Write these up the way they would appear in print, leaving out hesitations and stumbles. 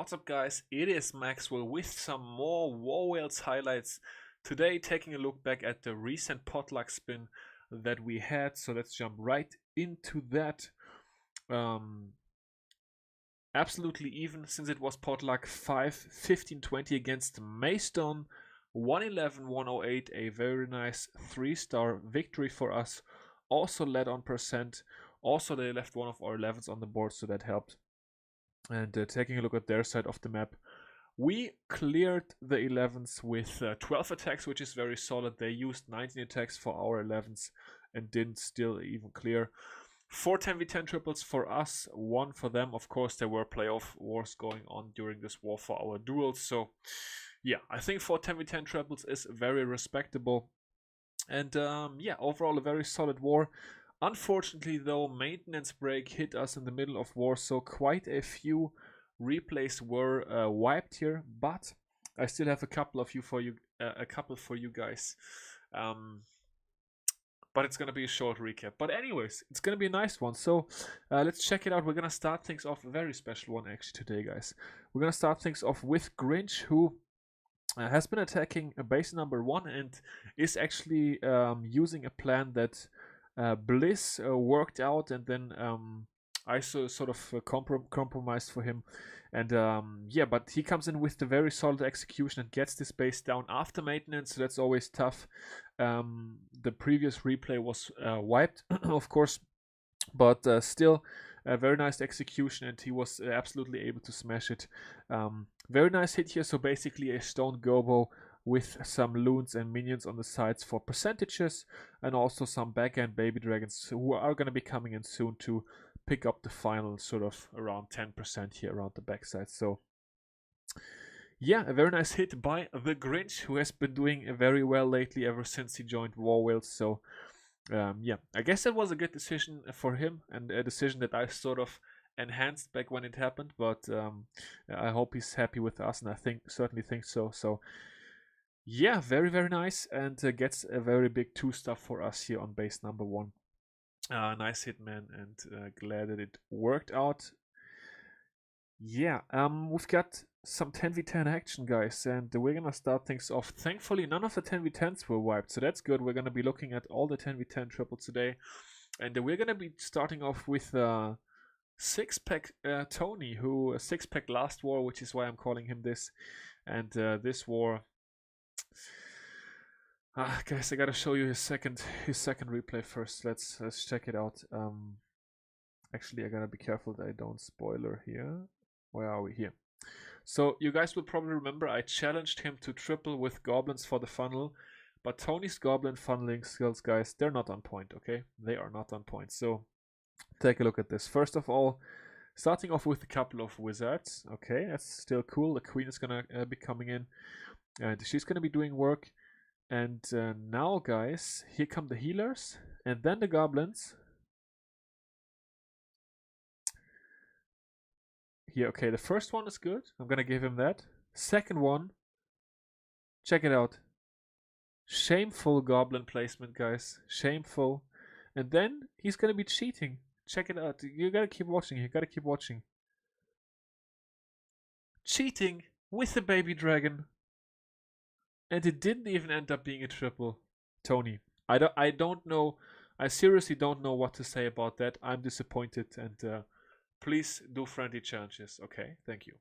What's up, guys? It is Maxwell with some more War Whales highlights. Today, taking a look back at the recent Potluck spin that we had. So let's jump right into that. Absolutely even, since it was Potluck 5, 15, 20 against MaceDon. 111, 108, a very nice 3-star victory for us. Also led on percent. Also, they left one of our 11s on the board, so that helped. And taking a look at their side of the map, we cleared the 11s with 12 attacks, which is very solid. They used 19 attacks for our 11s and didn't still even clear. 4 10v10 triples for us, 1 for them. Of course, there were playoff wars going on during this war for our duels. So, yeah, I think 4 10v10 triples is very respectable. And yeah, overall a very solid war. Unfortunately, though, maintenance break hit us in the middle of war, so quite a few replays were wiped here. But I still have a couple for you guys. But it's gonna be a short recap. But anyways, it's gonna be a nice one. So let's check it out. We're gonna start things off, a very special one actually today, guys. We're gonna start things off with Grinch, who has been attacking base number 1 and is actually using a plan that Bliss worked out, and then I sort of compromised for him. And yeah, but he comes in with the very solid execution and gets this base down after maintenance, so that's always tough. The previous replay was wiped, of course, but still a very nice execution, and he was absolutely able to smash it. Very nice hit here, so basically a stone gobo with some loons and minions on the sides for percentages, and also some back-end baby dragons who are going to be coming in soon to pick up the final sort of around 10% here around the backside. So yeah, a very nice hit by the Grinch, who has been doing very well lately ever since he joined War Whales. So yeah, I guess that was a good decision for him, and a decision that I sort of enhanced back when it happened. But I hope he's happy with us, and I certainly think so. So yeah, very, very nice, and gets a very big 2-star for us here on base number 1. Nice hit, man, and glad that it worked out. Yeah, we've got some 10v10 action, guys, and we're gonna start things off. Thankfully, none of the 10v10s were wiped, so that's good. We're gonna be looking at all the 10v10 triples today, and we're gonna be starting off with 6-pack Tony, who 6-pack last war, which is why I'm calling him this. And this war, guys, I gotta show you his second replay first. Let's check it out. Actually, I gotta be careful that I don't spoiler here. Where are we here? So you guys will probably remember I challenged him to triple with goblins for the funnel, but Tony's goblin funneling skills, guys, they're not on point. Okay, they are not on point. So take a look at this. First of all, starting off with a couple of wizards. Okay, that's still cool. The queen is gonna be coming in, and she's gonna be doing work. And now, guys, here come the healers, and then the goblins. Here, okay, the first one is good. I'm gonna give him that. Second one, check it out. Shameful goblin placement, guys. Shameful. And then he's gonna be cheating. Check it out. You gotta keep watching. You gotta keep watching. Cheating with the baby dragon. And it didn't even end up being a triple. Tony, I don't know. I seriously don't know what to say about that. I'm disappointed, and please do friendly challenges. Okay, thank you.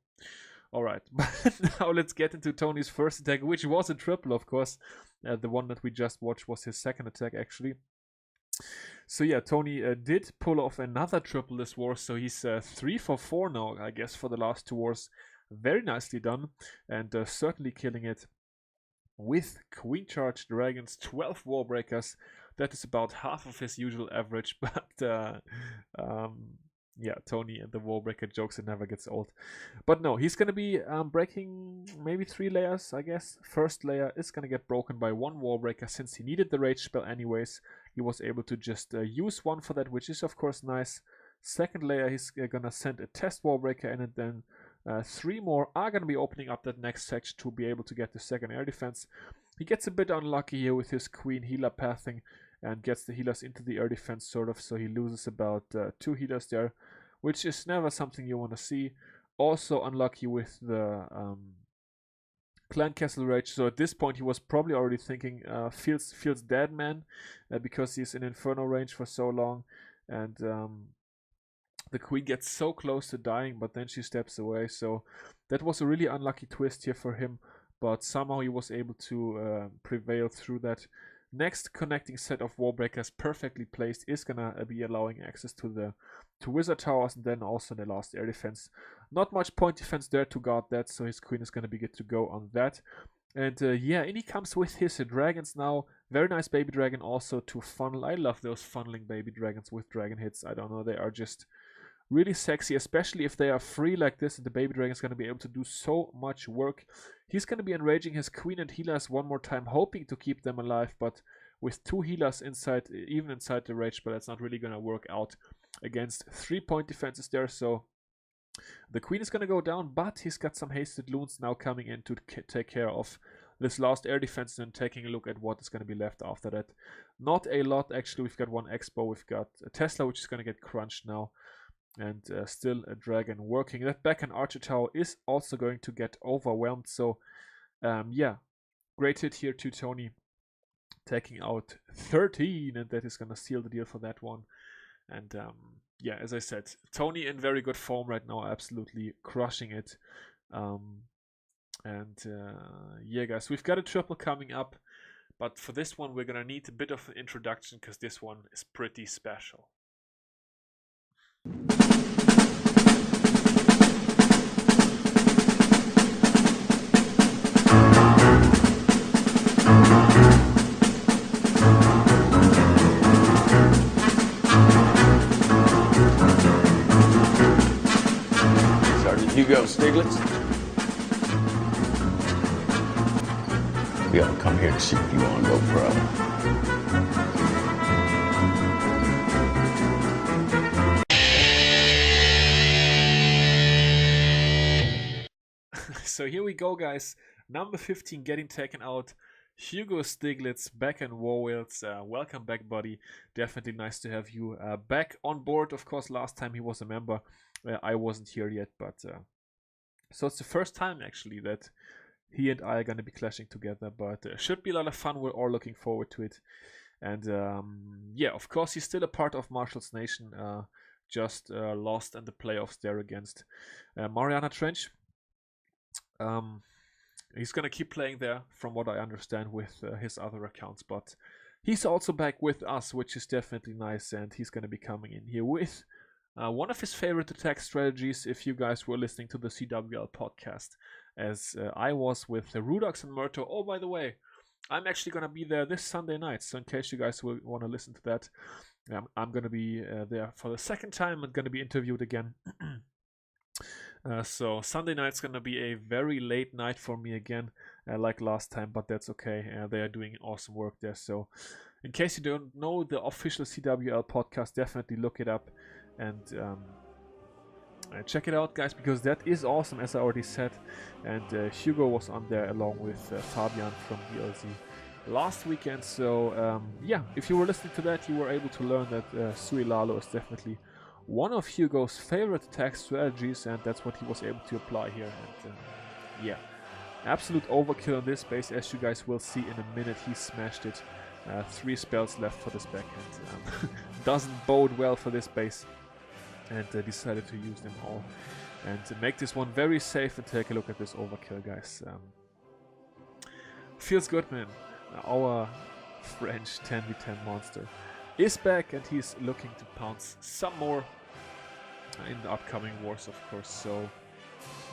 All right, but now let's get into Tony's first attack, which was a triple, of course. The one that we just watched was his second attack, actually. So yeah, Tony did pull off another triple this war, so he's 3 for 4 now, I guess, for the last 2 wars. Very nicely done, and certainly killing it with Queen Charge Dragons, 12 Warbreakers. That is about half of his usual average, but yeah, Tony and the Warbreaker jokes, it never gets old. But no, he's gonna be breaking maybe 3 layers, I guess. First layer is gonna get broken by 1 Warbreaker, since he needed the rage spell anyways. He was able to just use 1 for that, which is of course nice. Second layer, he's gonna send a test Warbreaker in, and then 3 more are going to be opening up that next section to be able to get the second air defense. He gets a bit unlucky here with his queen healer pathing and gets the healers into the air defense, sort of, so he loses about 2 healers there, which is never something you want to see. Also unlucky with the Clan Castle Rage. So at this point he was probably already thinking feels dead man, because he's in Inferno range for so long, and the queen gets so close to dying, but then she steps away. So that was a really unlucky twist here for him, but somehow he was able to prevail through that. Next connecting set of Warbreakers, perfectly placed, is gonna be allowing access to the Wizard Towers, and then also the last air defense. Not much point defense there to guard that, so his queen is gonna be good to go on that. And yeah, in he comes with his dragons now. Very nice baby dragon also to funnel. I love those funneling baby dragons with dragon hits. I don't know, they are just really sexy, especially if they are free like this, and the baby dragon is going to be able to do so much work. He's going to be enraging his queen and healers one more time, hoping to keep them alive, but with 2 healers inside, even inside the rage, but that's not really going to work out against 3-point defenses there. So the queen is going to go down, but he's got some hasted loons now coming in to take care of this last air defense, and taking a look at what is going to be left after that. Not a lot, actually. We've got 1 Expo, we've got a Tesla, which is going to get crunched now, and still a dragon working. That back and archer tower is also going to get overwhelmed. So yeah, great hit here to Tony, taking out 13, and that is going to seal the deal for that one. And yeah, as I said, Tony in very good form right now, absolutely crushing it. Yeah, guys, we've got a triple coming up, but for this one we're gonna need a bit of an introduction, because this one is pretty special. Sergeant Hugo Stiglitz. We all come here to see if you want to go pro. So here we go, guys. Number 15 getting taken out. Hugo Stiglitz back in War Wheels. Welcome back, buddy. Definitely nice to have you back on board. Of course, last time he was a member, I wasn't here yet, but so it's the first time actually that he and I are going to be clashing together, but should be a lot of fun. We're all looking forward to it. And yeah, of course, he's still a part of Marshall's Nation, just lost in the playoffs there against Mariana Trench. He's going to keep playing there, from what I understand, with his other accounts, but he's also back with us, which is definitely nice, and he's going to be coming in here with one of his favorite attack strategies, if you guys were listening to the CWL podcast, as I was with Rudox and Murto. Oh, by the way, I'm actually going to be there this Sunday night, so in case you guys will want to listen to that, I'm going to be there for the second time and going to be interviewed again. So Sunday night's going to be a very late night for me again, like last time, but that's okay. They are doing awesome work there. So in case you don't know the official CWL podcast, definitely look it up and check it out, guys, because that is awesome, as I already said. And Hugo was on there along with Fabian from DLZ last weekend. So yeah, if you were listening to that, you were able to learn that Sui Lalo is definitely one of Hugo's favorite attack strategies, and that's what he was able to apply here. And yeah, absolute overkill on this base, as you guys will see in a minute. He smashed it. 3 spells left for this backhand. Doesn't bode well for this base, and decided to use them all and to make this one very safe. And take a look at this overkill, guys. Feels good, man. Our French 10v10 monster is back, and he's looking to pounce some more in the upcoming wars, of course. So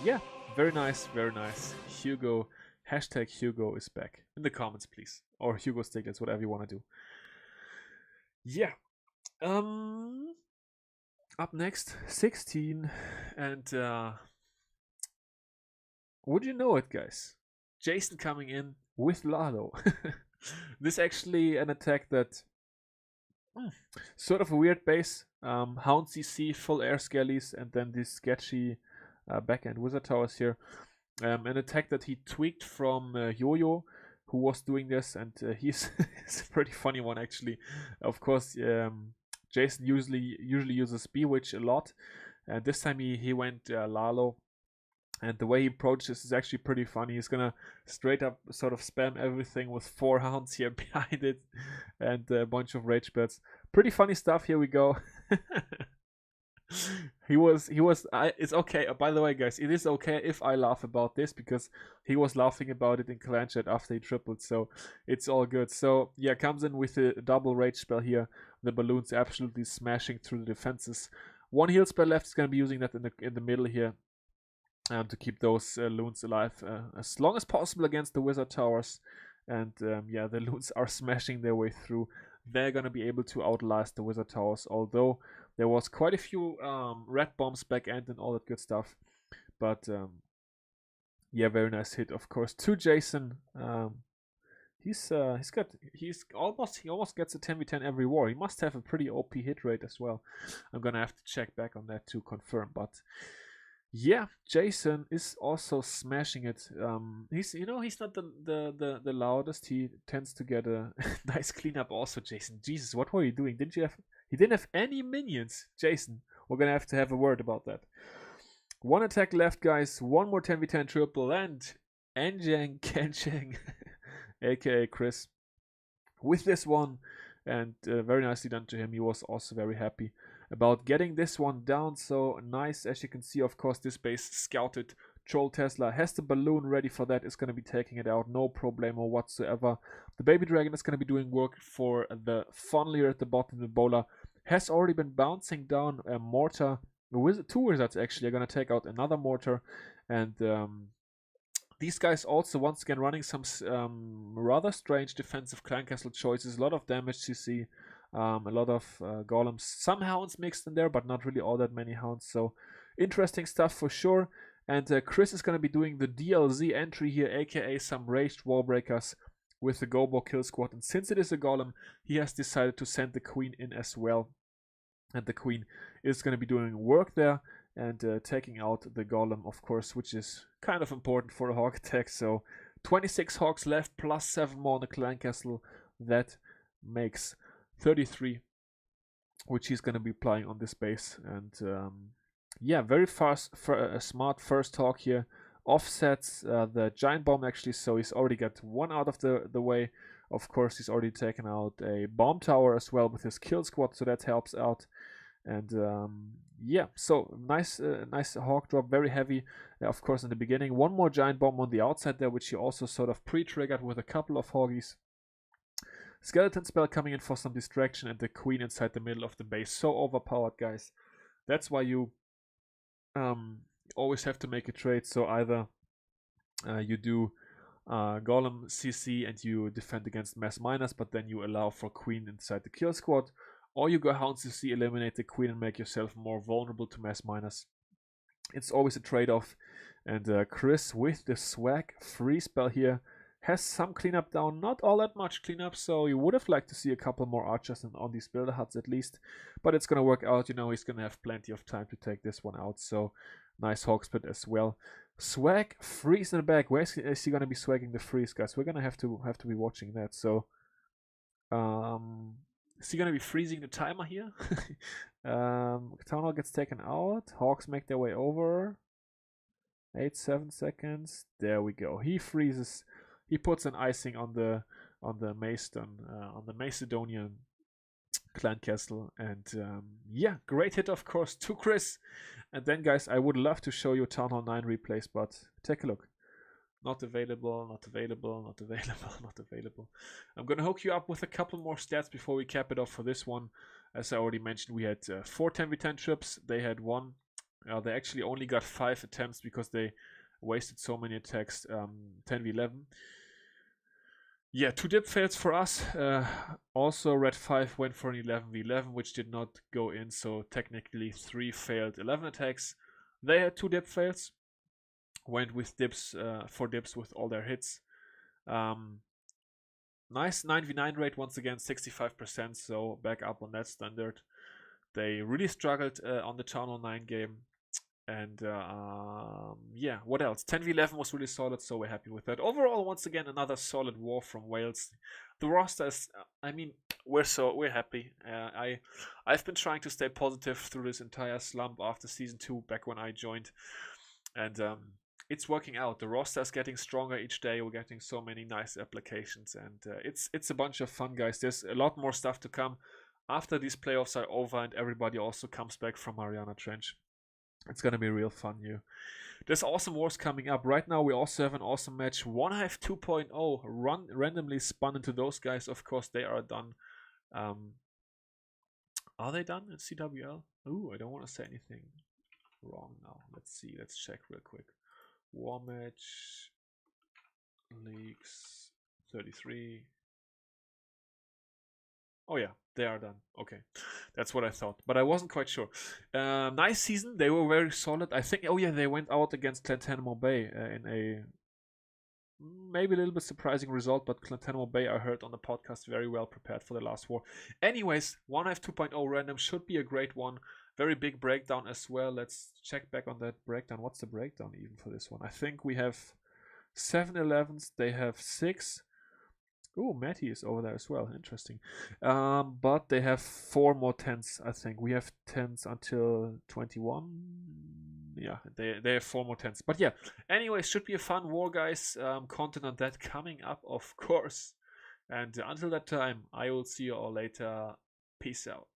yeah, very nice, very nice. Hugo, hashtag Hugo is back in the comments, please, or Hugo Stiglitz, whatever you want to do. Yeah. Up next, 16, and would you know it, guys? Jason coming in with Lalo. This actually an attack that sort of a weird base. Hound CC, full air skellies, and then these sketchy backhand wizard towers here. An attack that he tweaked from Yo-Yo, who was doing this, and he's it's a pretty funny one actually. Of course, Jason usually uses Bewitch a lot, and this time he went Lalo, And the way he approaches is actually pretty funny. He's gonna straight up sort of spam everything with 4 hounds here behind it and a bunch of rage bets. Pretty funny stuff. Here we go. It's okay. By the way, guys, it is okay if I laugh about this because he was laughing about it in clan chat after he tripled, so it's all good. So yeah, comes in with a double rage spell here. The balloons absolutely smashing through the defenses. One heal spell left. Is gonna be using that in the middle here. To keep those loons alive as long as possible against the wizard towers. And yeah, the loons are smashing their way through. They're gonna be able to outlast the wizard towers, although there was quite a few red bombs back end and all that good stuff. But yeah, very nice hit, of course, to Jason. He almost gets a 10v10 every war. He must have a pretty OP hit rate as well. I'm gonna have to check back on that to confirm, but yeah, Jason is also smashing it. He's not the loudest. He tends to get a nice cleanup also. Jason, Jesus, what were you doing? He didn't have any minions. Jason, we're gonna have to have a word about that. One attack left, guys. One more 10v10 triple and Enjang Kenchang, aka Chris, with this one, and very nicely done to him. He was also very happy about getting this one down. So nice. As you can see, of course, this base scouted. Troll Tesla has the balloon ready for that, is going to be taking it out, no problemo whatsoever. The baby dragon is going to be doing work for the funnel here at the bottom. The bowler has already been bouncing down a mortar. Two wizards actually are going to take out another mortar, and these guys also once again running some rather strange defensive clan castle choices. A lot of damage you see. A lot of golems, some hounds mixed in there, but not really all that many hounds. So interesting stuff for sure. And Chris is going to be doing the DLZ entry here, aka some raged wallbreakers with the Gobo kill squad. And since it is a golem, he has decided to send the queen in as well. And the queen is going to be doing work there and taking out the golem, of course, which is kind of important for a hog attack. So 26 hogs left plus 7 more on the clan castle. That makes 33, which he's going to be applying on this base. And yeah, very fast, smart first hog here. Offsets the giant bomb actually, so he's already got one out of the way. Of course, he's already taken out a bomb tower as well with his kill squad, so that helps out. And yeah, so nice hog drop, very heavy. Of course, in the beginning, one more giant bomb on the outside there, which he also sort of pre-triggered with a couple of hoggies. Skeleton spell coming in for some distraction, and the queen inside the middle of the base. So overpowered, guys. That's why you always have to make a trade. So either you do golem CC and you defend against mass miners, but then you allow for queen inside the kill squad, or you go hound CC, eliminate the queen, and make yourself more vulnerable to mass miners. It's always a trade-off. And Chris with the swag free spell here has some cleanup down, not all that much cleanup, so you would have liked to see a couple more archers on these builder huts at least, but it's gonna work out. He's gonna have plenty of time to take this one out, so nice hog split as well. Swag freeze in the back. Where is he gonna be swagging the freeze, guys? We're gonna have to be watching that. So is he gonna be freezing the timer here? Town hall gets taken out. Hogs make their way over. 7 seconds. There we go. He freezes. He puts an icing on the MaceDon, on the Macedonian clan castle. And yeah, great hit, of course, to Chris. And then, guys, I would love to show you Town Hall 9 replays, but take a look. Not available, not available, not available, not available. I'm going to hook you up with a couple more stats before we cap it off for this one. As I already mentioned, we had 4 10v10 trips. They had 1. They actually only got 5 attempts because they wasted so many attacks. 10v11. Yeah, 2 dip fails for us. Also, Red 5 went for an 11v11, which did not go in. So technically 3 failed 11 attacks. They had 2 dip fails. Went with dips, 4 dips with all their hits. Nice 9v9 rate once again, 65%. So back up on that standard. They really struggled on the Town Hall 9 game. And yeah, what else? 10v11 was really solid, so we're happy with that. Overall, once again, another solid war from Wales. The roster is, I mean, we're happy. I've been trying to stay positive through this entire slump after season 2, back when I joined. And it's working out. The roster is getting stronger each day. We're getting so many nice applications, and it's a bunch of fun, guys. There's a lot more stuff to come after these playoffs are over and everybody also comes back from Mariana Trench. It's gonna be real fun here. There's awesome wars coming up. Right now we also have an awesome match. One Hive 2.0 randomly spun into those guys. Of course, they are done. Are they done in CWL? Ooh, I don't want to say anything wrong now. Let's see. Let's check real quick. War match leagues 33. Oh yeah, they are done. Okay, that's what I thought, but I wasn't quite sure. Nice season. They were very solid. I think. Oh yeah, they went out against Clantanamo Bay in a maybe a little bit surprising result, but Clantanamo Bay, I heard on the podcast, very well prepared for the last war. Anyways, One Hive 2.0 random should be a great one. Very big breakdown as well. Let's check back on that breakdown. What's the breakdown even for this one? I think we have 7 11s. They have 6. Oh, Matty is over there as well. Interesting. But they have 4 more 10s, I think. We have 10s until 21. Yeah, they have 4 more 10s. But yeah, anyway, should be a fun war, guys. Content on that coming up, of course. And until that time, I will see you all later. Peace out.